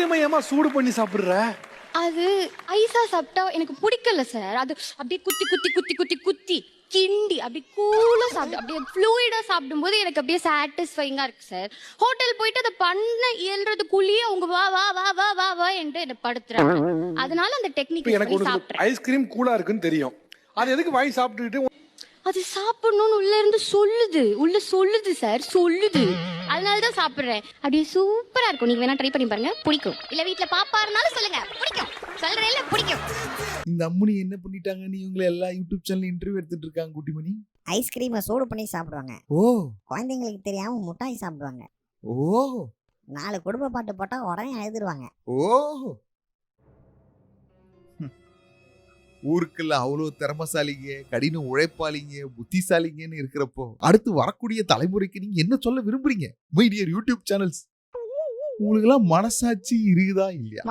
இட்லியமா ஏமா சூடு பண்ணி சாப்பிடுற? அது ஐஸா சாப்பிட்டா எனக்கு பிடிக்கல சார். அது அப்படியே குத்தி குத்தி குத்தி குத்தி குத்தி கிண்டி அப்படி கூலா சாப்பிட்டு அப்படியே ஃப்ளூயிடா சாப்பிடும்போது எனக்கு அப்படியே சாட்டிஸ்ஃபைங்கா இருக்கு சார். ஹோட்டல் போயிட்டு அதை பண்ண இயல்றதுக்குள்ளேயே அவங்க வா வா வா வா வா வா என்று என்ன படுத்துறாங்க. அதனால அந்த டெக்னிக் எனக்கு பண்ணி சாப்பிட்றேன். ஐஸ்கிரீம் கூலா இருக்குன்னு தெரியும். அது எதுக்கு வாங்கி சாப்பிட்டுட்டு? அது சாப்பிடணும்னு உள்ள இருந்து சொல்லுது சார், சொல்லுது. அதனால தான் சாப்பிடுறேன். அப்படியே சூப்பரா இருக்கும். நீங்க வேணா ட்ரை பண்ணி பாருங்க, பிடிக்கும். இல்ல வீட்ல பாப்பா இருந்தாலும் சொல்லுங்க, பிடிக்கும். சொல்றேன்ல பிடிக்கும். இந்த அம்முனி என்ன பண்ணிட்டாங்கன்னு இவங்களை எல்லா யூடியூப் சேனல் இன்டர்வியூ எடுத்துட்டு இருக்காங்க குட்டிமணி. ஐஸ்கிரீமை சூடு பண்ணி சாப்பிடுவாங்க. ஓ குழந்தைங்களுக்கு தெரியாம முட்டாய் சாப்பிடுவாங்க. ஓ 4 குடும்ப பாட்டு போட்டா உடனே எழுதிருவாங்க. ஓ ஊருக்குள்ள அவ்வளோ திறமசாலிங்க, கடின உழைப்பாளிங்க, புத்திசாலிங்கன்னு இருக்கிறப்போ அடுத்து வரக்கூடிய தலைமுறைக்கு நீங்க என்ன சொல்ல விரும்புறீங்க? மை டியர் யூடியூப் சேனல்ஸ், உங்களுக்கு எல்லாம் மனசாட்சி இருக்குதா இல்லையா?